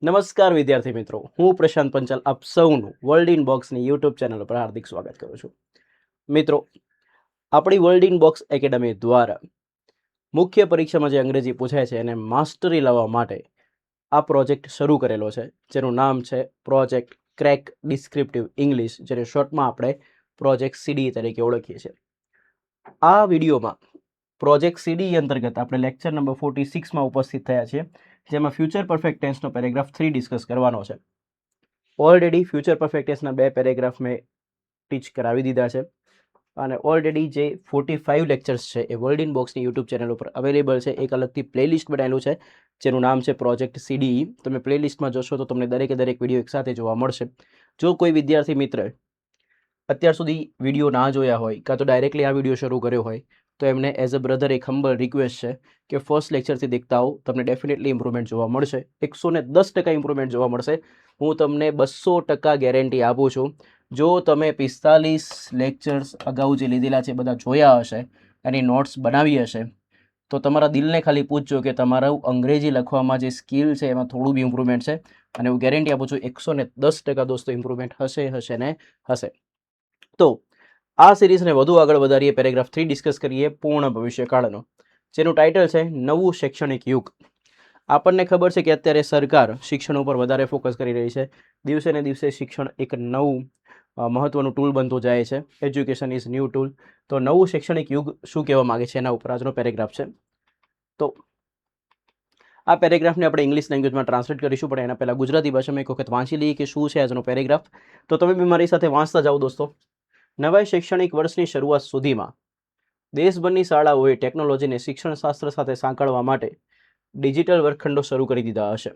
નમસ્કાર વિદ્યાર્થી મિત્રો, હું પ્રશાંત પંચાલ આપ સૌનું વર્લ્ડ ઇન બોક્સની યુટ્યુબ ચેનલ પર હાર્દિક સ્વાગત કરું છું. મિત્રો, આપણી વર્લ્ડ ઇન બોક્સ એકેડમી દ્વારા મુખ્ય પરીક્ષામાં જે અંગ્રેજી પૂછાય છે એને માસ્ટરી લાવવા માટે આ પ્રોજેક્ટ શરૂ કરેલો છે, જેનું નામ છે પ્રોજેક્ટ ક્રેક ડિસ્ક્રિપ્ટિવ ઇંગ્લિશ, જેને શોર્ટમાં આપણે પ્રોજેક્ટ સીડી તરીકે ઓળખીએ છીએ. આ વિડીયોમાં પ્રોજેક્ટ સીડી અંતર્ગત આપણે લેક્ચર નંબર 46માં ઉપસ્થિત થયા છીએ, જેમાં ફ્યુચર પરફેક્ટ ટેન્સનો પેરેગ્રાફ 3 ડિસ્કસ કરવાનો છે. ઓલરેડી ફ્યુચર પરફેક્ટ ટેન્સના 2 પેરેગ્રાફ મેં ટીચ કરાવી દીધા છે અને ઓલરેડી જે 45 લેક્ચર્સ છે એ વર્લ્ડ ઇન બોક્સની યુટ્યુબ ચેનલ ઉપર અવેલેબલ છે. એક અલગથી પ્લેલિસ્ટ બનાવેલું છે જેનું નામ છે પ્રોજેક્ટ સીડી. તમે પ્લેલિસ્ટમાં જોશો તો તમને દરેકે દરેક વિડીયો એકસાથે જોવા મળશે. જો કોઈ વિદ્યાર્થી મિત્ર અત્યાર સુધી વિડીયો ના જોયા હોય કાં તો ડાયરેક્ટલી આ વિડીયો શરૂ કર્યો હોય તો એમને એઝ અ બ્રધર એક હમ્બલ રિક્વેસ્ટ છે કે ફર્સ્ટ લેક્ચરથી દેખતા આવો, તમને ડેફિનેટલી ઇમ્પ્રુવમેન્ટ જોવા મળશે. 110% ઇમ્પ્રુવમેન્ટ જોવા મળશે. હું તમને 200% ગેરંટી આપું છું. જો તમે 45 લેક્ચર્સ અગાઉ જે લીધેલા છે બધા જોયા હશે, એની નોટ્સ બનાવી હશે, તો તમારા દિલને ખાલી પૂછજો કે તમારું અંગ્રેજી લખવામાં જે સ્કિલ છે એમાં થોડું બી ઇમ્પ્રુવમેન્ટ છે. અને હું ગેરંટી આપું છું 110% દોસ્તો ઇમ્પ્રુવમેન્ટ હશે ને હશે. તો આ સિરીઝને વધુ આગળ વધારીએ, પેરેગ્રાફ 3 ડિસ્કસ કરીએ પૂર્ણ ભવિષ્યકાળનો, જેનું ટાઇટલ છે નવું શૈક્ષણિક યુગ. આપણને ખબર છે કે અત્યારે સરકાર શિક્ષણ ઉપર વધારે ફોકસ કરી રહી છે. દિવસે ને દિવસે શિક્ષણ એક નવું મહત્વનું ટૂલ બનતું જાય છે. Education is new tool. તો નવું શૈક્ષણિક યુગ શું કહેવા માગે છે એના ઉપર આજનો પેરેગ્રાફ છે. તો આ પેરેગ્રાફને આપણે ઇંગ્લિશ લેંગ્વેજમાં ટ્રાન્સલેટ કરીશું, પણ એના પહેલાં ગુજરાતી ભાષામાં એક વખત વાંચી લઈએ કે શું છે આજનો પેરેગ્રાફ. તો તમે બી મારી સાથે વાંચતા જાઓ દોસ્તો. નવા શૈક્ષણિક વર્ષની શરૂઆત સુધીમાં દેશભરની શાળાઓએ ટેકનોલોજીને શિક્ષણશાસ્ત્ર સાથે સાંકળવા માટે ડિજિટલ વર્ગખંડો શરૂ કરી દીધા હશે.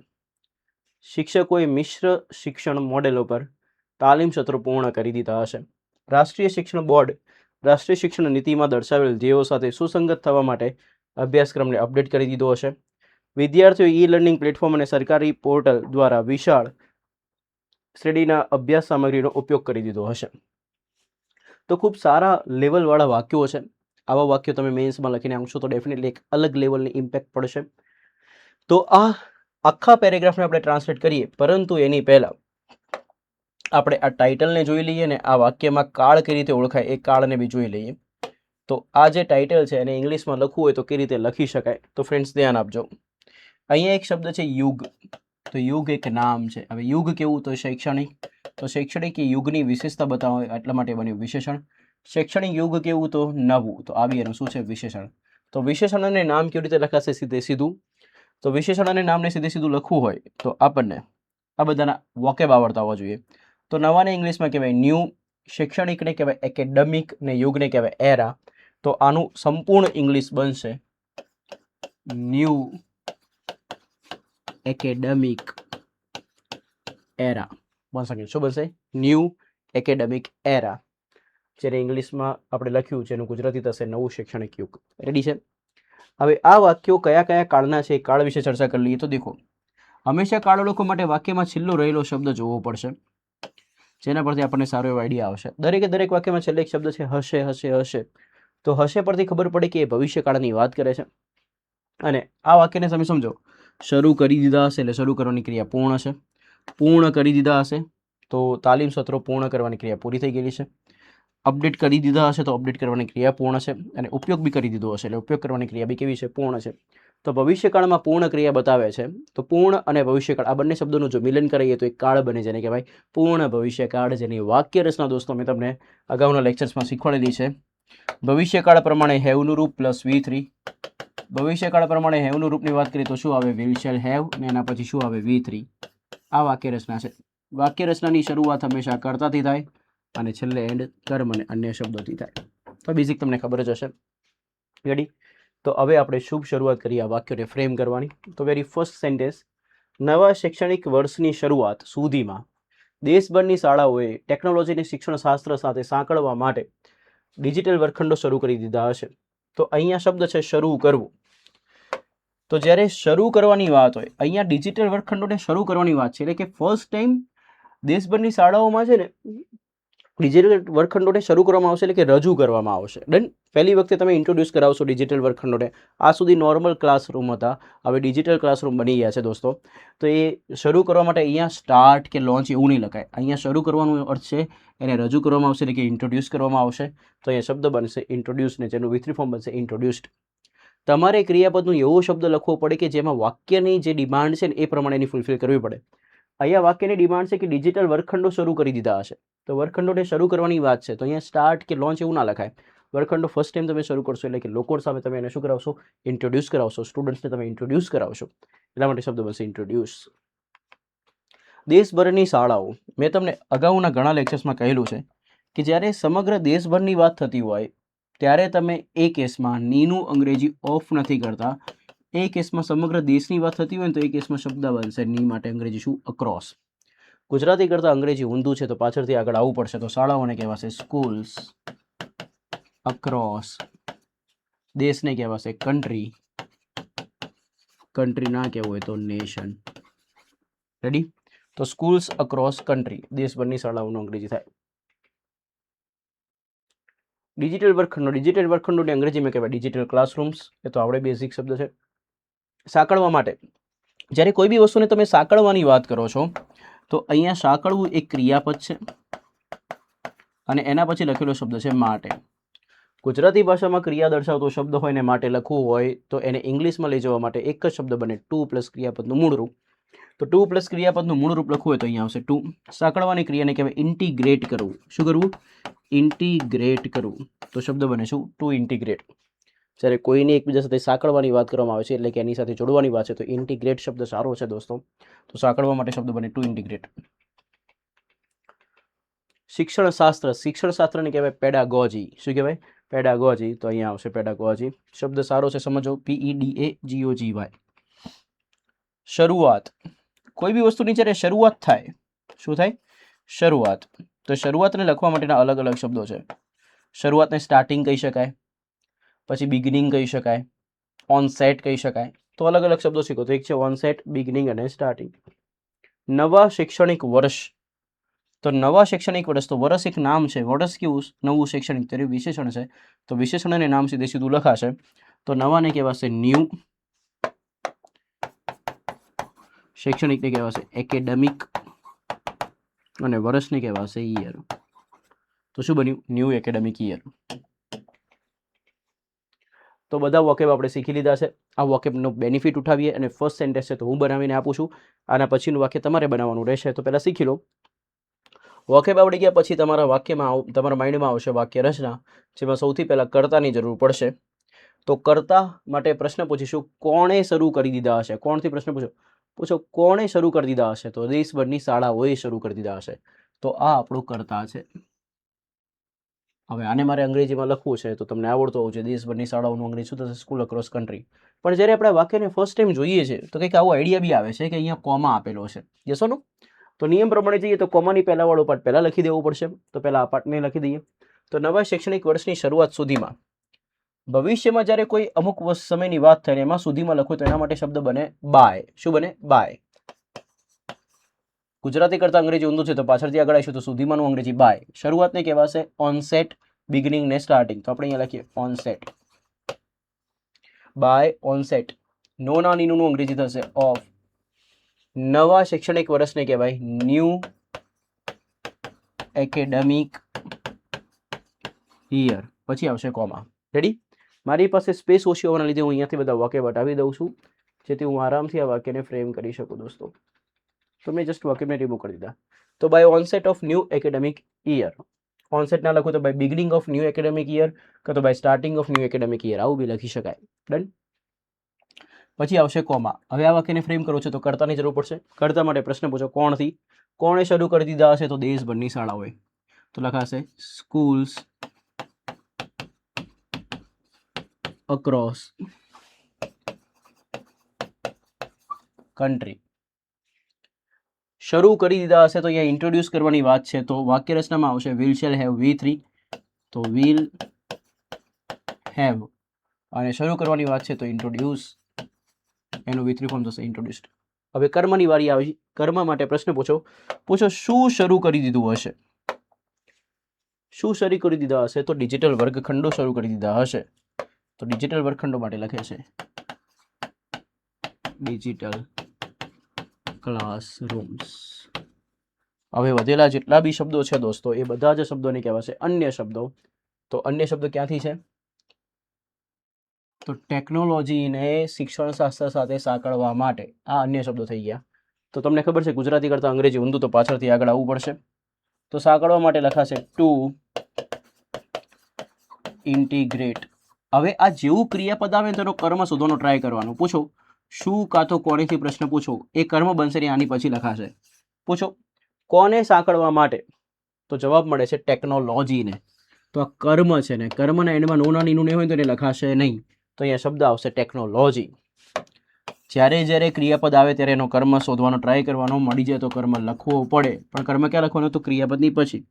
શિક્ષકોએ મિશ્ર શિક્ષણ મોડેલો પર તાલીમ સત્રો પૂર્ણ કરી દીધા હશે. રાષ્ટ્રીય શિક્ષણ બોર્ડ રાષ્ટ્રીય શિક્ષણ નીતિમાં દર્શાવેલ ધ્યેયો સાથે સુસંગત થવા માટે અભ્યાસક્રમને અપડેટ કરી દીધો હશે. વિદ્યાર્થીઓ ઈ લર્નિંગ પ્લેટફોર્મ અને સરકારી પોર્ટલ દ્વારા વિશાળ શ્રેણીના અભ્યાસ સામગ્રીનો ઉપયોગ કરી દીધો હશે. તો ખૂબ સારા લેવલવાળા વાક્યો છે. આવા વાક્યો તમે મેન્સમાં લખીને આવશો તો ડેફિનેટલી એક અલગ લેવલની ઇમ્પેક્ટ પડશે. તો આ આખા પેરેગ્રાફને આપણે ટ્રાન્સલેટ કરીએ, પરંતુ એની પહેલાં આપણે આ ટાઇટલને જોઈ લઈએ ને આ વાક્યમાં કાળ કઈ રીતે ઓળખાય એ કાળને બી જોઈ લઈએ. તો આ જે ટાઇટલ છે એને ઇંગ્લિશમાં લખવું હોય તો કઈ રીતે લખી શકાય, તો ફ્રેન્ડ્સ ધ્યાન આપજો. અહીંયા એક શબ્દ છે યુગ. તો યુગ એક નામ છે. હવે યુગ કેવું, તો શૈક્ષણિક. તો શૈક્ષણિક એ યુગની વિશેષતા બતાવે એટલા માટે બન્યું વિશેષણ. શૈક્ષણિક યુગ કેવું, તો નવું. તો આવી એનું શું છે, વિશેષણ. તો વિશેષણ અને નામ કેવી રીતે લખાશે, સીધે સીધું. તો વિશેષણ અને નામને સીધે સીધું લખવું હોય તો આપણને આ બધાના વોકેબ આવડતા હોવા જોઈએ. તો નવાને ઇંગ્લિશમાં કહેવાય ન્યૂ, શૈક્ષણિકને કહેવાય એકેડેમિક ને યુગને કહેવાય એરા. તો આનું સંપૂર્ણ ઇંગ્લિશ બનશે ન્યૂ એકેડેમિક એરા. વન સેકન્ડ, શું બનશે? ન્યૂ એકેડેમિક એરા. જેને ઇંગ્લિશમાં આપણે લખ્યું છે એનું ગુજરાતી થશે નવું શૈક્ષણિક યુગ. રેડી છે? હવે આ વાક્યો કયા કયા કાળના છે, કાળ વિશે ચર્ચા કરી લઈએ. તો દેખો, હંમેશા કાળ લોકો માટે વાક્યમાં છેલ્લો રહેલો શબ્દ જોવો પડશે, જેના પરથી આપણને સારો એવો આઈડિયા આવશે. દરેકે દરેક વાક્યમાં છેલ્લે એક શબ્દ છે હશે હશે હશે. તો હશે પરથી ખબર પડે કે એ ભવિષ્યકાળની વાત કરે છે. અને આ વાક્યને તમે સમજો, શરૂ કરી દીધા હશે એટલે શરૂ કરવાની ક્રિયા પૂર્ણ છે. પૂર્ણ કરી દીધા હશે તો તાલીમ સત્રો પૂર્ણ કરવાની ક્રિયા પૂરી થઈ ગયેલી છે. અપડેટ કરી દીધા હશે તો અપડેટ કરવાની ક્રિયા પૂર્ણ છે. અને ઉપયોગ બી કરી દીધો હશે એટલે ઉપયોગ કરવાની ક્રિયા બી કેવી છે, પૂર્ણ છે. તો ભવિષ્યકાળમાં પૂર્ણ ક્રિયા બતાવે છે. તો પૂર્ણ અને ભવિષ્યકાળ આ બંને શબ્દોનું જો મિલન કરીએ તો એક કાળ બને, જેને કહેવાય પૂર્ણ ભવિષ્યકાળ. જેની વાક્ય રચના દોસ્તો મેં તમને અગાઉના લેક્ચર્સમાં શીખવાડેલી છે. ભવિષ્યકાળ પ્રમાણે હેવનું રૂપ પ્લસ V3. ભવિષ્યકાળ પ્રમાણે હેવનું રૂપની વાત કરીએ તો શું આવે, વિલ શેલ હેવ, ને એના પછી શું આવે, V3. આ વાક્ય રચના છે. વાક્ય રચનાની શરૂઆત હંમેશા કર્તાથી થાય અને છેલ્લે એન્ડ કર્મ અને અન્ય શબ્દોથી થાય. તો બેઝિક તમને ખબર જ હશે. રેડી? તો હવે આપણે શુભ શરૂઆત કરીએ આ વાક્યોને ફ્રેમ કરવાની. તો વેરી ફર્સ્ટ સેન્ટેન્સ, નવા શૈક્ષણિક વર્ષની શરૂઆત સુધીમાં દેશભરની શાળાઓએ ટેકનોલોજીને શિક્ષણશાસ્ત્ર સાથે સાંકળવા માટે ડિજિટલ વર્ગખંડો શરૂ કરી દીધા હશે. તો અહીંયા શબ્દ છે શરૂ કરવું. તો જ્યારે શરૂ કરવાની વાત હોય, અહીંયા ડિજિટલ વર્ગખંડોને શરૂ કરવાની વાત છે, એટલે કે ફર્સ્ટ ટાઈમ દેશભરની શાળાઓમાં છે ને ડિજિટલ વર્ગખંડોને શરૂ કરવામાં આવશે એટલે કે રજૂ કરવામાં આવશે. ડન. પહેલી વખતે તમે ઇન્ટ્રોડ્યુસ કરાવશો ડિજિટલ વર્ગખંડોને. આ સુધી નોર્મલ ક્લાસરૂમ હતા, હવે ડિજિટલ ક્લાસરૂમ બની ગયા છે દોસ્તો. તો એ શરૂ કરવા માટે અહીંયા સ્ટાર્ટ કે લોન્ચ એવું નહીં લખાય. અહીંયા શરૂ કરવાનો અર્થ છે એને રજૂ કરવામાં આવશે એટલે કે ઇન્ટ્રોડ્યુસ કરવામાં આવશે. તો અહીંયા શબ્દ બનશે ઇન્ટ્રોડ્યુસ ને જેનું વિથરી ફોર્મ બનશે ઇન્ટ્રોડ્યુસ્ડ. તમારે ક્રિયાપદનું એવો શબ્દ લખવો પડે કે જેમાં વાક્યની જે ડિમાન્ડ છે ને એ પ્રમાણેની ફૂલફિલ કરવી પડે. અહીંયા વાક્યની ડિમાન્ડ છે કે ડિજિટલ વર્ગખંડો શરૂ કરી દીધા હશે, તો વર્ગખંડોને શરૂ કરવાની વાત છે, તો અહીંયા સ્ટાર્ટ કે લોન્ચ એવું ના લખાય. વર્ગખંડો ફર્સ્ટ ટાઈમ તમે શરૂ કરશો એટલે કે લોકો સામે તમે એને શું કરાવશો? ઇન્ટ્રોડ્યુસ કરાવશો. સ્ટુડન્ટ્સને તમે ઇન્ટ્રોડ્યુસ કરાવશો, એટલા માટે શબ્દ બનશે ઇન્ટ્રોડ્યુસ. દેશભરની શાળાઓ. મેં તમને અગાઉના ઘણા લેક્ચર્સમાં કહેલું છે કે જ્યારે સમગ્ર દેશભરની વાત થતી હોય ત્યારે તમે એ કેસમાં નીનું અંગ્રેજી ઓફ નથી કરતા. એ કેસમાં સમગ્ર દેશની વાત થતી હોય ને તો એ કેસમાં શબ્દ બનશે ની માટે અંગ્રેજી શું? અક્રોસ. ગુજરાતી કરતાં અંગ્રેજી ઊંધું છે તો પાછળથી આગળ આવવું પડશે. તો શાળાઓને કહેવાશે સ્કૂલ્સ અક્રોસ. દેશને કહેવાશે કન્ટ્રી. કન્ટ્રી ના કહેવું હોય તો નેશન. રેડી? તો સ્કૂલ્સ અક્રોસ કન્ટ્રી, દેશભરની શાળાઓનું અંગ્રેજી થાય. ડિજિટલ વર્ગખંડો. ડિજિટલ વર્ગખંડોને અંગ્રેજીમાં કહેવાય ડિજિટલ ક્લાસરૂમ્સ. એ તો આપણે બેઝિક શબ્દ છે. સાંકળવા માટે, જ્યારે કોઈ બી વસ્તુને તમે સાંકળવાની વાત કરો છો તો અહીંયા સાંકળવું એક ક્રિયાપદ છે અને એના પછી લખેલો શબ્દ છે માટે. ગુજરાતી ભાષામાં ક્રિયા દર્શાવતો શબ્દ હોય ને માટે લખવું હોય તો એને ઇંગ્લિશમાં લઈ જવા માટે એક જ શબ્દ બને ટુ પ્લસ ક્રિયાપદનું મૂળરૂપ. તો ટુ પ્લસ ક્રિયાપદનું મૂળરૂપ લખવું હોય તો અહીંયા આવશે ટુ. સાંકળવાની ક્રિયાને કહેવાય ઇન્ટિગ્રેટ કરવું. શું કરવું? ઇન્ટિગ્રેટ કરવું. તો શબ્દ બને શું? To integrate. જ્યારે કોઈને એકબીજા સાથે સાંકળવાની વાત કરવામાં આવે છે એટલે કે એની સાથે જોડવાની વાત છે તો ઇન્ટિગ્રેટ શબ્દ સારો છે દોસ્તો. તો સાંકળવા માટે શબ્દ બને ટુ ઇન્ટિગ્રેટ. શિક્ષણ શાસ્ત્ર. શિક્ષણ શાસ્ત્રને કહેવાય પેડાગોજી. શું કહેવાય? પેડાગોજી. તો અહીંયા આવશે પેડાગોજી. શબ્દ સારો છે, સમજો. PEDAGOGY. શરૂઆત. કોઈ બી વસ્તુની જ્યારે શરૂઆત થાય, શું થાય? શરૂઆત. તો શરૂઆતને લખવા માટેના અલગ અલગ શબ્દો છે. શરૂઆતને સ્ટાર્ટિંગ કહી શકાય, પછી બિગિનિંગ કહી શકાય, ઓનસેટ કહી શકાય. તો અલગ અલગ શબ્દો શીખો. તો એક છે ઓનસેટ, બિગિનિંગ અને સ્ટાર્ટિંગ. નવા શૈક્ષણિક વર્ષ. તો નવા શૈક્ષણિક વર્ષ, તો વર્ષ એક નામ છે. વર્ષ કેવું? નવું શૈક્ષણિક. તેનું વિશેષણ છે, તો વિશેષણ અને નામ સીધે સીધું લખાશે. તો નવાને કહેવાશે ન્યૂ, શૈક્ષણિકને કહેવાશે એકેડેમિક અને વર્ષને કહેવાશે યર. તો શું બન્યું? New academic year. તો બધા વોકેબ આપણે શીખી લીધા છે. આ વોકેબનો બેનિફિટ ઉઠાવીએ અને ફર્સ્ટ સેન્ટેન્સ છે તો હું બનાવીને આપું છું. આના પછીનું વાક્ય તમારે બનાવવાનું રહેશે. તો પહેલાં શીખી લો. વોકેબ આવડી ગયા પછી તમારા વાક્યમાં તમારા માઇન્ડમાં આવશે વાક્ય રચના, જેમાં સૌથી પહેલાં કર્તાની જરૂર પડશે. તો કર્તા માટે પ્રશ્ન પૂછીશું, કોણે શરૂ કરી દીધા હશે? કોણથી પ્રશ્ન પૂછો કોણે શરૂ કરી દીધા હશે? તો દેશભરની શાળાઓએ શરૂ કરી દીધા હશે. તો આ આપણું કર્તા છે. હવે આને મારે અંગ્રેજીમાં લખવું છે તો તમને આવડતું હોવું જોઈએ. દેશભરની શાળાઓનું અંગ્રેજી શું થશે? School across country. પણ જ્યારે આપણે વાક્યને ફર્સ્ટ ટાઈમ જોઈએ છે તો કંઈક આવો આઈડિયા બી આવે છે કે અહીંયા કોમા આપેલો છે. યસ ઓર નો? તો નિયમ પ્રમાણે જઈએ તો કોમાની પહેલાવાળો પાર્ટ પહેલાં લખી દેવો પડશે. તો પહેલાં આ પાર્ટને લખી દઈએ. તો નવા શૈક્ષણિક વર્ષની શરૂઆત સુધીમાં, ભવિષ્યમાં જ્યારે કોઈ અમુક સમયની વાત થાય ને એમાં સુધીમાં લખો તો એના માટે શબ્દ બને બાય. શું બને? બાય. ગુજરાતી કરતાં અંગ્રેજી ઊંધું છે તો પાછળથી આગળ આવીશું તો સુધીમાંનું અંગ્રેજી બાય. શરૂઆતને કહેવાશે ઓનસેટ, બિગિનિંગ ને સ્ટાર્ટિંગ. તો આપણે અહીંયા લખીએ ઓનસેટ. By onset. નો ના નીનું અંગ્રેજી થશે ઓફ. નવા શૈક્ષણિક વર્ષને કહેવાય ન્યૂ એકેડેમિક યર. પછી આવશે કોમા. રેડી? મારી પાસે સ્પેસ ઓછી હોવાના લીધે હું અહીંયાથી બધા વાક્ય બતાવી દઉં છું જેથી હું આરામથી આ વાક્યને ફ્રેમ કરી શકું દોસ્તો. તો મેં જસ્ટ વાક્યને રિમૂવ કરી દીધા. તો by onset of new academic year. Onset ના લખું તો by beginning of new academic year કાં તો by starting of new academic year. આવું બી લખી શકાય. ડન? પછી આવશે કોમા. હવે આ વાક્યને ફ્રેમ કરો છો તો કર્તાની જરૂર પડશે. કર્તા માટે પ્રશ્ન પૂછો કોણથી? કોણે શરૂ કરી દીધા હશે? તો દેશભરની શાળાઓએ. તો લખાશે સ્કૂલ્સ અક્રોસ કન્ટ્રી. શરૂ કરી દીધા હશે તો અહીંયા ઇન્ટ્રોડ્યુસ કરવાની વાત છે તો વાક્ય રચનામાં આવશે વિલ શેલ હેવ V3. તો વિલ હેવ અને શરૂ કરવાની વાત છે તો ઇન્ટ્રોડ્યુસ, એનું V3 ફોર્મ થશે ઇન્ટ્રોડ્યુસ્ડ. હવે કર્મની વારી આવી. કર્મ માટે પ્રશ્ન પૂછો શું શરૂ કરી દીધું હશે? શું શરૂ કરી દીધા હશે? તો ડિજિટલ વર્ગખંડો શરૂ કરી દીધા હશે. તો ડિજિટલ વર્ગખંડો માટે લખે છે ડિજિટલ ક્લાસરૂમ્સ. હવે વધેલા જેટલા બી શબ્દો છે દોસ્તો, એ બધા જ શબ્દોને કહેવાશે અન્ય શબ્દો. તો અન્ય શબ્દો ક્યાંથી છે? તો ટેકનોલોજીને શિક્ષણ શાસ્ત્ર સાથે સાંકળવા માટે આ અન્ય શબ્દો થઈ ગયા. તો તમને ખબર છે ગુજરાતી કરતાં અંગ્રેજી ઊંધું તો પાછળથી આગળ આવવું પડશે. તો સાંકળવા માટે લખાશે ટુ ઇન્ટિગ્રેટ. હવે આ જેવું ક્રિયાપદ આવે તેનો કર્મ શોધવાનો ટ્રાય કરવાનો. પૂછો શું કાં તો કોનેથી પ્રશ્ન પૂછો, એ કર્મ બનશે ને આની પછી લખાશે. પૂછો કોને સાંકળવા માટે, તો જવાબ મળે છે ટેકનોલોજીને. તો આ કર્મ છે ને, કર્મના એન્ડમાં નો નાની નું હોય તો એને લખાશે નહીં. તો અહીંયા શબ્દ આવશે ટેકનોલોજી. જ્યારે ક્રિયાપદ આવે ત્યારે એનો કર્મ શોધવાનો ટ્રાય કરવાનો, મળી જાય તો કર્મ લખવો પડે, પણ કર્મ ક્યાં લખવાનો? તો ક્રિયાપદની પછી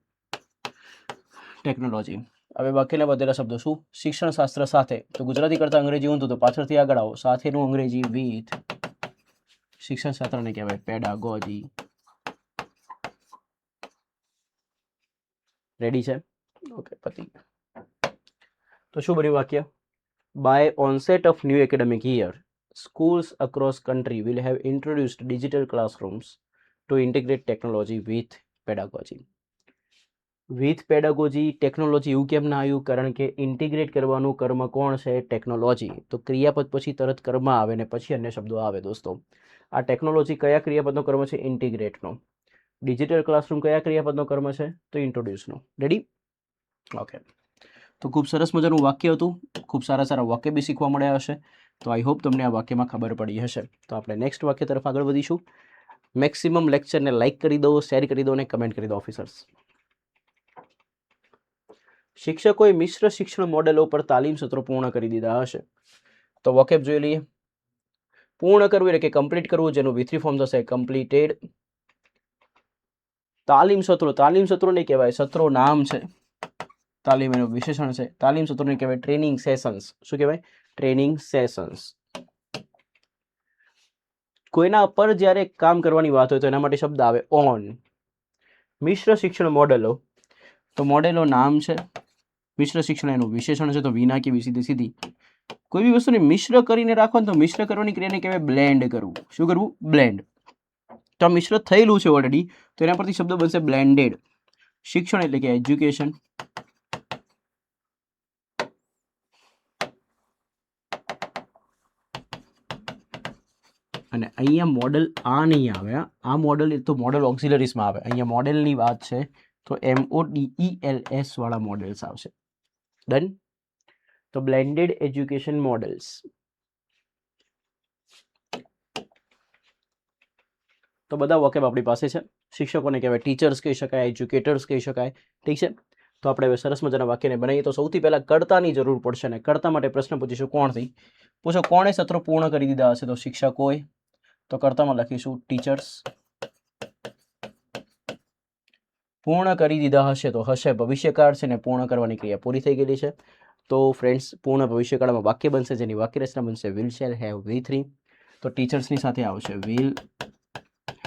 ટેકનોલોજી. હવે બાકીના વધેલા શબ્દો શું? શિક્ષણ શાસ્ત્ર સાથે, તો ગુજરાતી કરતાં અંગ્રેજી ઊંધું તો પાછળથી આગળ આવો. સાથેનું અંગ્રેજી વિથ. શિક્ષણ શાસ્ત્રને કહેવાય પેડાગોજી. રેડી છે? ઓકે, પતી. તો શું બન્યું વાક્ય? By onset of new academic year, schools across country will have introduced digital classrooms to integrate technology with pedagogy. With pedagogy, technology એવું કેમ ના આવ્યું? કારણ કે ઇન્ટિગ્રેટ કરવાનું કર્મ કોણ છે? ટેકનોલોજી. તો ક્રિયાપદ પછી તરત કર્મ આવે ને પછી અન્ય શબ્દો આવે દોસ્તો. આ ટેકનોલોજી કયા ક્રિયાપદનો કર્મ છે? ઇન્ટિગ્રેટનો. ડિજિટલ ક્લાસરૂમ કયા ક્રિયાપદનો કર્મ છે? તો ઇન્ટ્રોડ્યુસનો. રેડી? ઓકે. તો ખૂબ સરસ મજાનું વાક્ય હતું. ખૂબ સારા વાક્ય બી શીખવા મળ્યા હશે. તો આઈ હોપ તમને આ વાક્યમાં ખબર પડી હશે. તો આપણે નેક્સ્ટ વાક્ય તરફ આગળ વધીશું. મેક્સિમમ લેક્ચરને લાઇક કરી દો, શેર કરી દો અને કમેન્ટ કરી દો ઓફિસર્સ. શિક્ષકોએ મિશ્ર શિક્ષણ મોડેલો પર તાલીમ સત્રો પૂર્ણ કરી દીધા હશે. તો વોકેબ જોઈ લઈએ. પૂર્ણ કરવું એટલે કે કમ્પ્લીટ કરવું, જેનું V3 ફોર્મ થશે કમ્પ્લીટેડ. તાલીમ સત્રોને કહેવાય, સત્રો નામ છે, તાલીમ એનું વિશેષણ છે. તાલીમ સત્રોને કહેવાય ટ્રેનિંગ સેશન્સ. શું કહેવાય? Training sessions. કોઈના પર જ્યારે કામ કરવાની વાત હોય તો એના માટે શબ્દ આવે ઓન. મિશ્ર શિક્ષણ મોડેલો, તો મોડેલો નામ છે, મિશ્ર શિક્ષણ એનું વિશેષણ છે. તો વિના કે સીધી કોઈ બી વસ્તુને મિશ્ર કરીને રાખો ને તો મિશ્ર કરવાની ક્રિયાને કહેવાય બ્લેન્ડ કરવું. શું કરવું? બ્લેન્ડ. તો આ મિશ્ર થયેલું છે ઓલરેડી, તો એના પરથી શબ્દ બનશે બ્લેન્ડેડ. શિક્ષણ એટલે કે એજ્યુકેશન. અને અહીંયા મોડલ આ નહીં આવે. આ મોડલ એ તો મોડલ ઓક્સિલરીસમાં આવે. અહીંયા મોડેલની વાત છે તો MODELS વાળા મોડેલ્સ આવશે. ડન? તો બ્લેન્ડેડ એજ્યુકેશન મોડેલ્સ. તો બધા વોકેબ આપણી પાસે છે. શિક્ષકોને કહેવાય ટીચર્સ કહી શકાય, એજ્યુકેટર્સ કહી શકાય. ઠીક છે? તો આપણે હવે સરસ મજાના વાક્યને બનાવીએ. તો સૌથી પહેલાં કર્તાની જરૂર પડશે ને કર્તા માટે પ્રશ્ન પૂછીશું કોણથી. પૂછો કોણે સત્રો પૂર્ણ કરી દીધા હશે? તો શિક્ષકોએ. તો કર્તામાં લખીશું ટીચર્સ. પૂર્ણ કરી દીધા હશે તો હશે ભવિષ્યકાળ છે ને પૂર્ણ કરવાની ક્રિયા પૂરી થઈ ગયેલી છે. તો ફ્રેન્ડ્સ પૂર્ણ ભવિષ્યકાળમાં વાક્ય બનશે જેની વાક્ય રચના બનશે વિલ શેલ હેવ V3. તો ટીચર્સની સાથે આવશે વિલ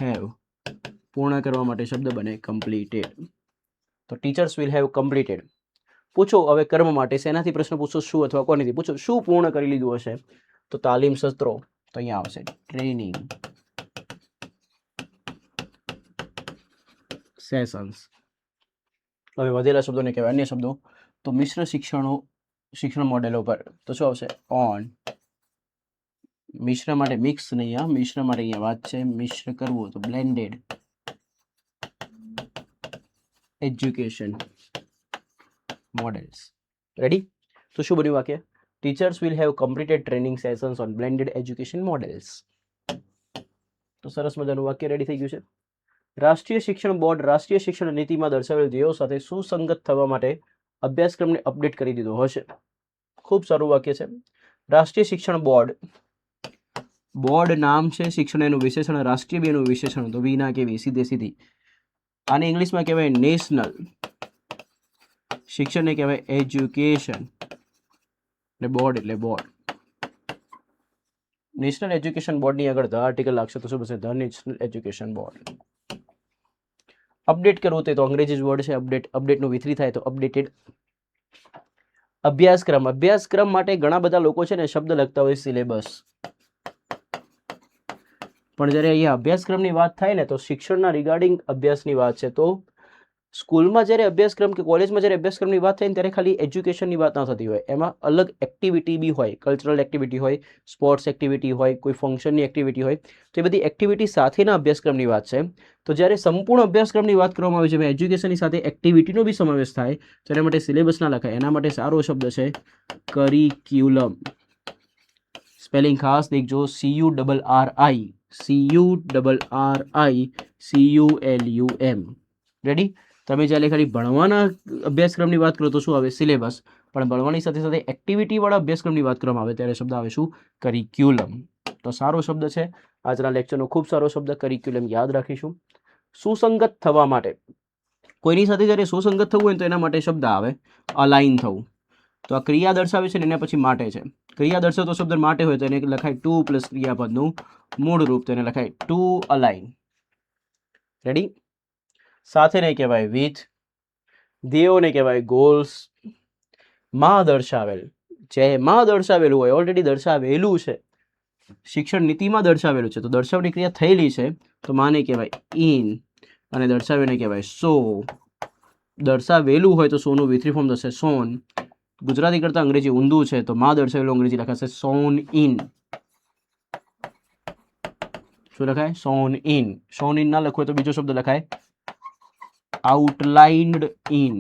હેવ. પૂર્ણ કરવા માટે શબ્દ બને કમ્પ્લીટેડ. તો ટીચર્સ વિલ હેવ કમ્પ્લીટેડ. પૂછો હવે કર્મ માટે શેનાથી પ્રશ્ન પૂછો? શું અથવા કોનેથી પૂછો? શું પૂર્ણ કરી લીધું હશે? તો તાલીમ સત્રો. તો અહીંયા આવશે ટ્રેનિંગ સેશન્સ. હવે વધેલા શબ્દોને કહેવાય અન્ય શબ્દો. તો મિશ્ર શિક્ષણ મોડેલો પર તો શું આવશે? ઓન. મિશ્ર માટે મિક્સ નહીં, મિશ્ર માટે અહીંયા વાત છે મિશ્ર કરવું તો બ્લેન્ડેડ એજ્યુકેશન મોડેલ્સ. રેડી? તો શું બન્યું વાક્ય? Teachers will have completed training sessions on blended education models. તો સરસ મજાનું વાક્ય રેડી થઈ ગયું છે. રાષ્ટ્રીય શિક્ષણ બોર્ડ રાષ્ટ્રીય શિક્ષણ નીતિમાં દર્શાવેલ ધ્યેયો સાથે સુસંગત થવા માટે અભ્યાસક્રમને અપડેટ કરી દીધો હશે. ખૂબ સારું વાક્ય છે. રાષ્ટ્રીય શિક્ષણ બોર્ડ, બોર્ડ નામ છે, શિક્ષણ એનું વિશેષણ, રાષ્ટ્રીય બી એનું વિશેષણ. તો વિના કેવી સીધી. આને ઇંગ્લિશમાં કહેવાય નેશનલ. શિક્ષણને કહેવાય એજ્યુકેશન ને બોર્ડ એટલે બોર્ડ. નેશનલ એજ્યુકેશન બોર્ડની આગળ ધ આર્ટિકલ લાગશે તો શું બનશે? The national education board. Update કરવું તો અંગ્રેજી જ વર્ડ છે અપડેટ. અપડેટનું વિથરી થાય તો અપડેટેડ. અભ્યાસક્રમ. અભ્યાસક્રમ માટે ઘણા બધા લોકો છે ને શબ્દ લખતા હોય સિલેબસ, પણ જ્યારે અહીંયા અભ્યાસક્રમની વાત થાય ને તો શિક્ષણના રિગાર્ડિંગ અભ્યાસની વાત છે. તો સ્કૂલમાં જ્યારે અભ્યાસક્રમ કે કોલેજમાં જ્યારે અભ્યાસક્રમની વાત થાય ને ત્યારે ખાલી એજ્યુકેશનની વાત ન થતી હોય, એમાં અલગ એક્ટિવિટી બી હોય, કલ્ચરલ એક્ટિવિટી હોય, સ્પોર્ટ્સ એક્ટિવિટી હોય, કોઈ ફંક્શનની એક્ટિવિટી હોય, તો એ બધી એક્ટિવિટી સાથેના અભ્યાસક્રમની વાત છે. તો જ્યારે સંપૂર્ણ અભ્યાસક્રમની વાત કરવામાં આવે છે એમાં એજ્યુકેશનની સાથે એક્ટિવિટીનો બી સમાવેશ થાય તો એના માટે સિલેબસ ના લખાય. એના માટે સારો શબ્દ છે કરિક્યુલમ. સ્પેલિંગ ખાસ દેખજો, CURRICULM. રેડી? તમે જ્યારે ખાલી ભણવાના અભ્યાસક્રમની વાત કરો તો શું આવે? સિલેબસ. પણ ભણવાની સાથે સાથે એક્ટિવિટીવાળા અભ્યાસક્રમની વાત કરવામાં આવે ત્યારે શબ્દ આવે શું? કરિક્યુલમ. તો સારો શબ્દ છે આજના લેક્ચરનો, ખૂબ સારો શબ્દ કરિક્યુલમ, યાદ રાખીશું. સુસંગત થવા માટે, કોઈની સાથે જ્યારે સુસંગત થવું હોય તો એના માટે શબ્દ આવે અલાઇન થવું. તો આ ક્રિયા દર્શાવે છે ને એના પછી માટે છે. ક્રિયા દર્શાવતો શબ્દ માટે હોય તો એને લખાય ટુ પ્લસ ક્રિયાપદનું મૂળ રૂપ, તો એને લખાય ટુ અલાઇન. રેડી? સાથેને કહેવાય વિથ, ધ્યેયોને કહેવાય ગોલ્સ. માં દર્શાવેલ, જેમાં દર્શાવેલું હોય, ઓલરેડી દર્શાવેલું છે, શિક્ષણ નીતિમાં દર્શાવેલું છે, તો દર્શાવની ક્રિયા થયેલી છે તો માને કહેવાય ઇન, અને દર્શાવેને કહેવાય સો. દર્શાવેલું હોય તો સોનું વિથરી ફોર્મ થશે સોન. ગુજરાતી કરતાં અંગ્રેજી ઊંધું છે તો માં દર્શાવેલું અંગ્રેજી લખાશે સોન ઇન. શું લખાય? Shown in. સોન ઇન ના લખવું હોય તો બીજો શબ્દ લખાય આઉટલાઇન્ડ ઇન.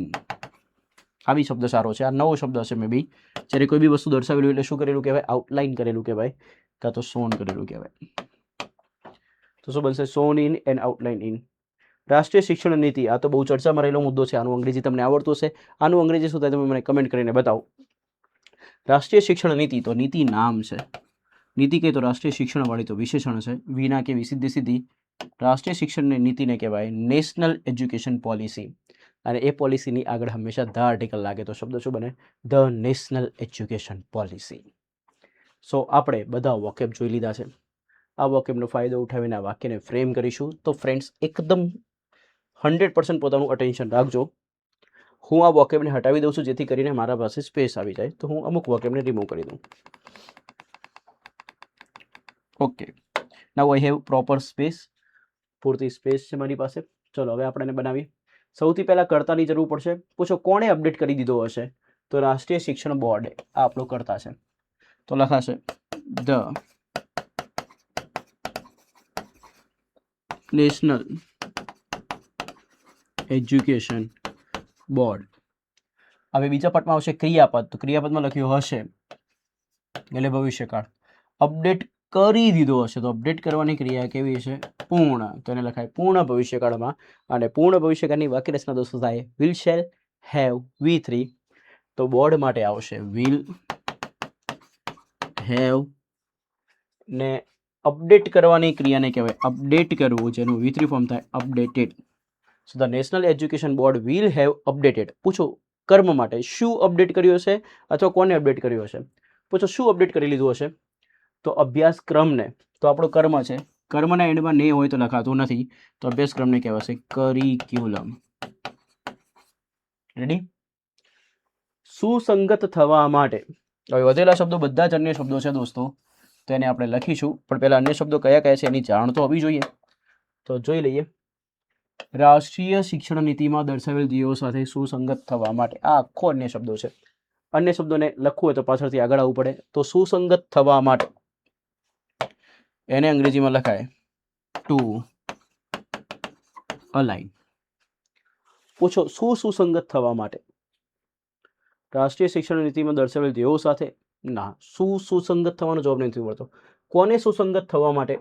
આ બી શબ્દ સારો છે, આ નવો શબ્દ હશે મે બી. જ્યારે કોઈ બી વસ્તુ દર્શાવેલું એટલે શું કરેલું કહેવાય? આઉટલાઇન કરેલું કહેવાય, કાં તો સોન કરેલું કહેવાય. તો શું બનશે? Shown in and outline in. રાષ્ટ્રીય શિક્ષણ નીતિ, આ તો બહુ ચર્ચામાં રહેલો મુદ્દો છે. આનું અંગ્રેજી તમને આવડતું હશે? આનું અંગ્રેજી શું થાય તમે મને કમેન્ટ કરીને બતાવો. રાષ્ટ્રીય શિક્ષણ નીતિ, તો નીતિ નામ છે. નીતિ કહે તો રાષ્ટ્રીય શિક્ષણવાળી તો વિશેષણ છે. વિના કે સીધી સીધી રાષ્ટ્રીય શિક્ષણની નીતિને કહેવાય નેશનલ એજ્યુકેશન પોલિસી. અને એ પોલિસીની આગળ હંમેશા ધ આર્ટિકલ લાગે તો શબ્દ શું બને? The national education policy. So આપણે બધા વોકેબ જોઈ લીધા છે. આ વોકેબનો ફાયદો ઉઠાવીને આ વાક્યને ફ્રેમ કરીશું. તો ફ્રેન્ડ્સ એકદમ 100% પોતાનું અટેન્શન રાખજો. હું આ વોકેબને હટાવી દઉં છું જેથી કરીને મારા પાસે સ્પેસ આવી જાય. તો હું અમુક વોકેબને રિમૂવ કરી દઉં. Okay, now I have proper space. પૂરતી સ્પેસ છે મારી પાસે. ચલો હવે આપણે એને બનાવીએ. સૌથી પહેલાં કર્તાની જરૂર પડશે. પૂછો કોણે અપડેટ કરી દીધો હશે? તો રાષ્ટ્રીય શિક્ષણ બોર્ડે. આ આપણો કર્તા છે. તો લખાશે ધ નેશનલ એજ્યુકેશન બોર્ડ. હવે બીજા પાર્ટમાં આવશે ક્રિયાપદ. તો ક્રિયાપદમાં લખ્યું હશે એટલે ભવિષ્યકાળ. અપડેટ કરી દીધો હશે તો અપડેટ કરવાની ક્રિયા કેવી છે? પૂર્ણ. તો એને લખાય પૂર્ણ ભવિષ્યકાળમાં. અને પૂર્ણ ભવિષ્યકાળની વાક્ય રચના દોસ્તો થાય વિલ, શેલ, હેવ, V3. તો બોર્ડ માટે આવશે વિલ, હેવ, ને અપડેટ કરવાની ક્રિયાને કહેવાય અપડેટ કરવું, જેનું V3 ફોર્મ થાય updated. So the national education board will have updated. પૂછો કર્મ માટે શું અપડેટ કર્યું હશે અથવા કોને અપડેટ કર્યું હશે? પૂછો શું અપડેટ કરી લીધું હશે? તો અભ્યાસક્રમને. તો આપણો કર્મ છે. કર્મના એન્ડમાં ને હોય તો લખાતું નથી, તો અભ્યાસક્રમને કહેવાશે કરિક્યુલમ. રેડી? સુસંગત થવા માટે. હવે વધેલા શબ્દો બધા જ અન્ય શબ્દો છે દોસ્તો, તો એને આપણે લખીશું. પણ પહેલા અન્ય શબ્દો કયા કયા છે એની જાણ તો હોવી જોઈએ. તો જોઈ લઈએ. રાષ્ટ્રીય શિક્ષણ નીતિમાં દર્શાવેલ ધ્યેયો સાથે સુસંગત થવા માટે. આ આખો અન્ય શબ્દો છે. અન્ય શબ્દોને લખવું હોય તો પાછળથી આગળ આવવું પડે. તો સુસંગત થવા માટે એને અંગ્રેજીમાં લખાય ટુ અલાઇન. પૂછો શું સુસંગત થવા માટે? રાષ્ટ્રીય શિક્ષણ નીતિમાં દર્શાવેલ ધ્યેયો સાથે? ના, સુસંગત થવાનો જવાબ નથી મળતો. કોને સુસંગત થવા માટે?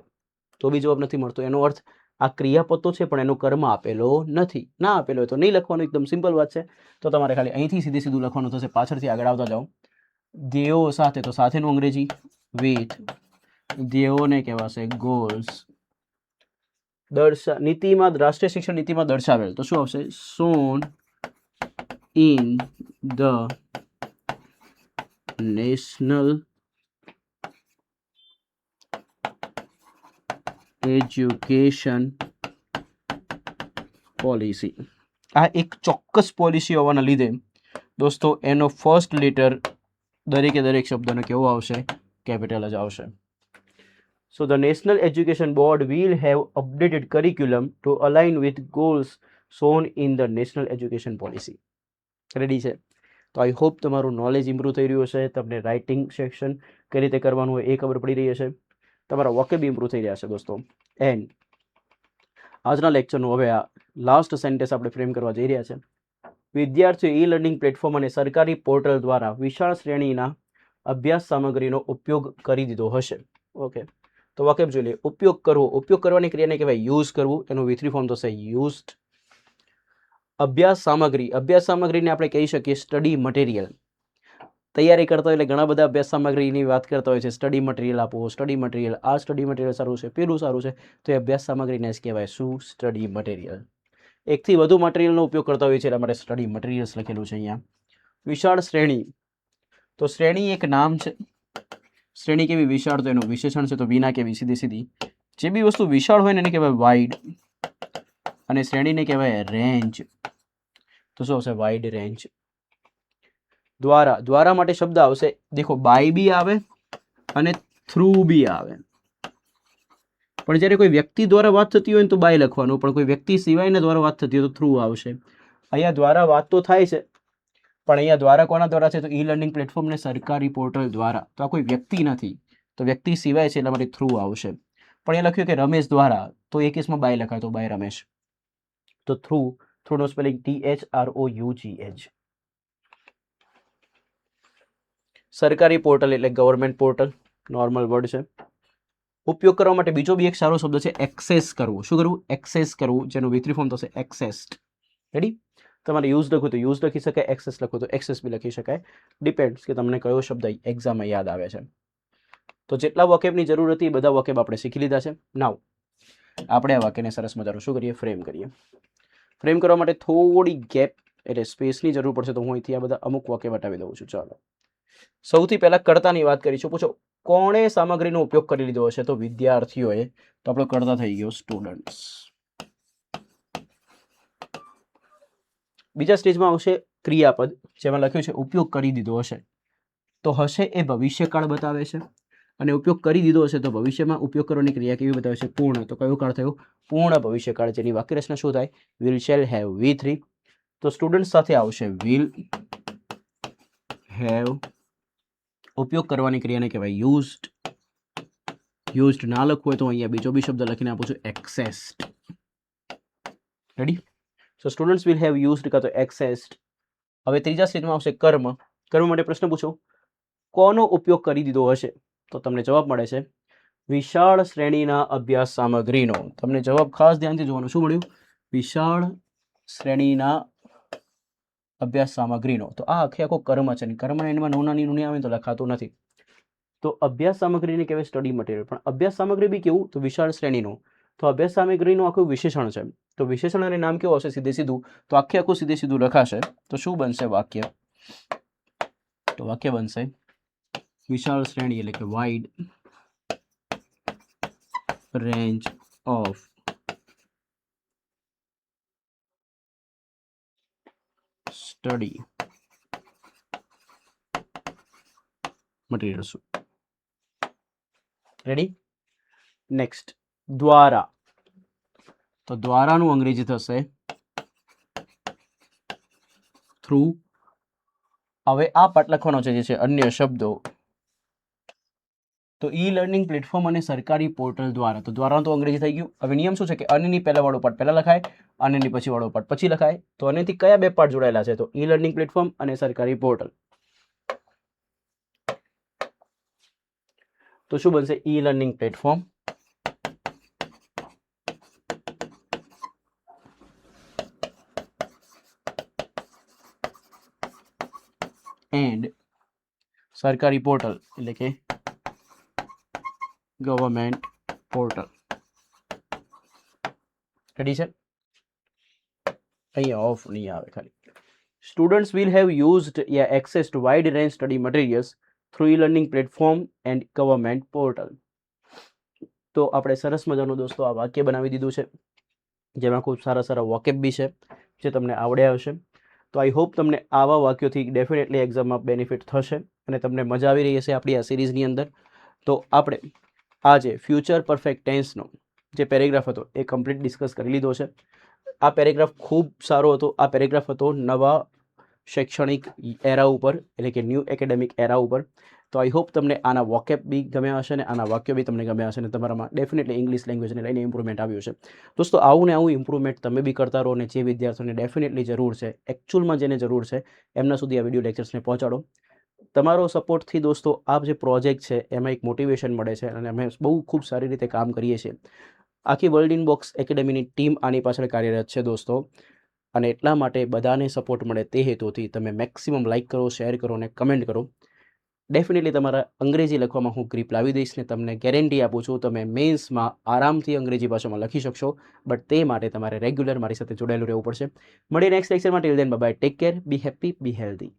તો બી જવાબ નથી મળતો. એનો અર્થ આ ક્રિયાપદ તો છે પણ એનો કર્મ આપેલો નથી. ના આપેલો હોય તો નહીં લખવાનું, એકદમ સિમ્પલ વાત છે. તો તમારે ખાલી અહીંથી સીધું લખવાનું થશે, પાછળથી આગળ આવતા જાઓ. ધ્યેયો સાથે, તો સાથેનું અંગ્રેજી વિથ. ધ્યેયોને કહેવાશે ગોલ્સ. નીતિમાં, રાષ્ટ્રીય શિક્ષણ નીતિમાં દર્શાવેલ તો શું આવશે? Shown in the national education policy. આ એક ચોક્કસ પોલિસી હોવાના લીધે દોસ્તો એનો ફર્સ્ટ લેટર દરેકે દરેક શબ્દનો કેવો આવશે? કેપિટલ જ આવશે. So the National Education Board will have updated curriculum to align with goals shown in the National Education Policy. Ready છે? તો આઈ હોપ તમારું નોલેજ ઇમ્પ્રૂવ થઈ રહ્યું હશે, તમને રાઇટિંગ સેક્શન કઈ રીતે કરવાનું હોય એ ખબર પડી રહી હશે, તમારા વોકેબ ઇમ્પ્રૂવ થઈ રહ્યા છે દોસ્તો. એન્ડ આજના લેક્ચરનું હવે આ લાસ્ટ સેન્ટેન્સ આપણે ફ્રેમ કરવા જઈ રહ્યા છે. વિદ્યાર્થીઓ ઈ લર્નિંગ પ્લેટફોર્મ અને સરકારી પોર્ટલ દ્વારા વિશાળ શ્રેણીના અભ્યાસ સામગ્રીનો ઉપયોગ કરી દીધો હશે. ઓકે, તો વાકેબ જોઈ લઈએ. ઉપયોગ કરવો, ઉપયોગ કરવાની ક્રિયાને કહેવાય યુઝ કરવું. એનું V3 ફોર્મ થશે યુઝડ. અભ્યાસ સામગ્રી, અભ્યાસ સામગ્રીને આપણે કહી શકીએ સ્ટડી મટીરિયલ. તૈયારી કરતા હોય એટલે ઘણા બધા અભ્યાસ સામગ્રીની વાત કરતા હોય છે. સ્ટડી મટીરિયલ આપો, સ્ટડી મટીરિયલ, આ સ્ટડી મટીરિયલ સારું છે, પેલું સારું છે, તો એ અભ્યાસ સામગ્રીને જ કહેવાય શું? Study material. એકથી વધુ મટીરિયલનો ઉપયોગ કરતા હોય છે એટલે અમારે સ્ટડી મટીરિયલ્સ લખેલું છે અહીંયા. વિશાળ શ્રેણી, તો શ્રેણી એક નામ છે. શ્રેણી કેવી? વિશાળ, તો એનું વિશેષણ છે, તો વિના કેવી? સીધી સીધી. જે બી વસ્તુ વિશાળ હોય ને એને કહેવાય વાઇડ, અને શ્રેણીને કહેવાય રેન્જ. તો શું આવશે? Wide range. દ્વારા, દ્વારા માટે શબ્દ આવશે દેખો, બાય બી આવે અને થ્રુ બી આવે. પણ જ્યારે કોઈ વ્યક્તિ દ્વારા વાત થતી હોય ને તો બાય લખવાનું, પણ કોઈ વ્યક્તિ સિવાયના દ્વારા વાત થતી હોય તો થ્રુ આવશે. અહીંયા દ્વારા વાત તો થાય છે, પણ અહીંયા દ્વારા કોના દ્વારા છે? તો ઈ લર્નિંગ પ્લેટફોર્મ ને સરકારી પોર્ટલ દ્વારા. તો આ કોઈ વ્યક્તિ નથી, તો વ્યક્તિ સિવાય છે એટલે માટે થ્રુ આવશે. પણ એ લખ્યું કે રમેશ દ્વારા, તો એ કેસમાં બાય લખાય, તો બાય રમેશ. તો થ્રુ, થ્રુનો સ્પેલિંગ THROUGH. સરકારી પોર્ટલ એટલે ગવર્મેન્ટ પોર્ટલ, નોર્મલ વર્ડ છે. ઉપયોગ કરવા માટે બીજો બી એક સારો શબ્દ છે એક્સેસ કરવું. શું કરવું? એક્સેસ કરવું, જેનું V3 ફોર્મ થશે એક્સેસ્ડ. રેડી? તમારે યુઝ લખવું તો યુઝ લખી શકાય, એક્સેસ લખવું તો એક્સેસ બી લખી શકાય. ડિપેન્ડ્સ કે તમને કયો શબ્દ એક્ઝામમાં યાદ આવે છે. તો જેટલા વોકેબની જરૂર હતી એ બધા વોકેબ આપણે શીખી લીધા છે. નાવ આપણે આ વાક્યને સરસ મજાનું શું કરીએ? ફ્રેમ કરીએ. ફ્રેમ કરવા માટે થોડી ગેપ એટલે સ્પેસની જરૂર પડશે, તો હું અહીંથી આ બધા અમુક વાક્ય હટાવી દઉં છું. ચાલો, સૌથી પહેલા કર્તાની વાત કરીશું. પૂછો કોણે સામગ્રીનો ઉપયોગ કરી લીધો હશે? તો વિદ્યાર્થીઓએ. તો આપણો કર્તા થઈ ગયો સ્ટુડન્ટ્સ. બીજા સ્ટેજમાં આવશે ક્રિયાપદ, જેમાં લખ્યું છે ઉપયોગ કરી દીધો હશે. તો હશે એ ભવિષ્યકાળ બતાવે છે, અને ઉપયોગ કરી દીધો હશે તો ભવિષ્યમાં ઉપયોગ કરવાની ક્રિયા કેવી બતાવે છે? પૂર્ણ. તો કયો કાળ થયો? પૂર્ણ ભવિષ્યકાળ, જેની વાક્યરચના શું થાય? Will, shall, have, V3. તો સ્ટુડન્ટ સાથે આવશે વિલ, હેવ. ઉપયોગ કરવાની ક્રિયાને કહેવાય યુઝડ. યુઝડ ના લખવું હોય તો અહીંયા બીજો બી શબ્દ લખીને આપું છું accessed. Ready? So students will have used કાં તો એક્સેસ્ડ. હવે ત્રીજા સ્ટેજમાં આવશે કર્મ. કર્મ માટે પ્રશ્ન પૂછો કોનો ઉપયોગ કરી દીધો હશે? તો તમને જવાબ મળે છે વિશાળ શ્રેણીના અભ્યાસ સામગ્રીનો. તમને જવાબ ખાસ ધ્યાનથી જોવાનું. શું મળ્યું? વિશાળ શ્રેણીના અભ્યાસ સામગ્રીનો. તો આ આખો કર્મ છે, ને કર્મ એન્ડમાં નોનાની નૂની આવે તો લખાતું નથી. તો અભ્યાસ સામગ્રીને કહેવાય સ્ટડી મટીરિયલ, પણ અભ્યાસ સામગ્રી બી કેવું? તો વિશાળ શ્રેણીનો. તો અભ્યાસ સામગ્રીનું આખું વિશેષણ છે. તો વિશેષણ અને નામ કેવું આવશે? સીધે સીધું. તો આખું સીધે સીધું લખાશે. તો શું બનશે વાક્ય? તો વાક્ય બનશે વિશાળ શ્રેણી એટલે કે wide range of study materials. Ready? Next દ્વારા. તો દ્વારાનું અંગ્રેજી થશે થ્રુ. હવે આ પાઠ લખવાનો છે જે છે અન્ય શબ્દો. તો ઈ લર્નિંગ પ્લેટફોર્મ અને સરકારી પોર્ટલ દ્વારા. તો દ્વારા તો અંગ્રેજી થઈ ગયું. હવે નિયમ શું છે કે અન્યની પહેલા વાળો પાઠ પહેલા લખાય, અન્યની પછી વાળો પાઠ પછી લખાય. તો અન્યથી કયા બે પાઠ જોડાયેલા છે? તો ઈ લર્નિંગ પ્લેટફોર્મ અને સરકારી પોર્ટલ. તો શું બનશે? ઈ લર્નિંગ પ્લેટફોર્મ એન્ડ સરકારી પોર્ટલ એટલે કે ગવર્મેન્ટ પોર્ટલ. રેડી છે? અહીંયા ઓફ નહીં આવે ખાલી. Students will have used yeah access two wide range study materials through e learning platform and government portal. તો આપણે સરસ મજાનું દોસ્તો આ વાક્ય બનાવી દીધું છે. જેમાં ખૂબ સારા સારા વોકેબ બી છે જે તમને આવડ્યા હશે. તો આઈ હોપ તમને આવા વાક્યોથી ડેફિનેટલી એક્ઝામમાં બેનિફિટ થશે અને તમને મજા આવી રહી હશે આપણી આ સિરીઝની અંદર. તો આપણે આજે ફ્યુચર પરફેક્ટ ટેન્સનો જે પેરેગ્રાફ હતો એ કમ્પ્લીટ ડિસ્કસ કરી લીધો છે. આ પેરેગ્રાફ ખૂબ સારો હતો. આ પેરેગ્રાફ હતો નવા શૈક્ષણિક એરા ઉપર, એટલે કે ન્યૂ એકેડેમિક એરા ઉપર. તો આઈ હોપ તમને આના વોકેબ બી ગમ્યા હશે ને આના વાક્યો બી તમને ગમ્યા હશે ને તમારામાં ડેફિનેટલી ઇંગ્લિશ લેંગ્વેજને લઈને ઇમ્પ્રુવમેન્ટ આવ્યું છે. દોસ્તો, આવું ને આવું ઇમ્પ્રુવમેન્ટ તમે બી કરતા રહો અને જે વિદ્યાર્થીઓને ડેફિનેટલી જરૂર છે, એકચ્યુઅલમાં જેને જરૂર છે, એમના સુધી આ વિડીયો લેક્ચર્સને પહોંચાડો. તમારો સપોર્ટથી દોસ્તો આ જે પ્રોજેક્ટ છે એમાં એક મોટિવેશન મળે છે અને અમે બહુ ખૂબ સારી રીતે કામ કરીએ છીએ. આખી વર્લ્ડ ઇન બોક્સ એકેડેમીની ટીમ આની પાછળ કાર્યરત છે દોસ્તો, અને એટલા માટે બધાને સપોર્ટ મળે તે હેતુથી તમે મેક્સિમમ લાઇક કરો, શેર કરો અને કમેન્ટ કરો. ડેફિનેટલી તમારા અંગ્રેજી લખવામાં હું ગ્રીપ લાવી દઈશ ને તમને ગેરંટી આપું છું તમે મેન્સમાં આરામથી અંગ્રેજી ભાષામાં લખી શકશો. બટ તે માટે તમારે રેગ્યુલર મારી સાથે જોડાયેલું રહેવું પડશે. મળીએ નેક્સ્ટ લેક્ચરમાં. Till then bye bye, take care, be happy, be healthy.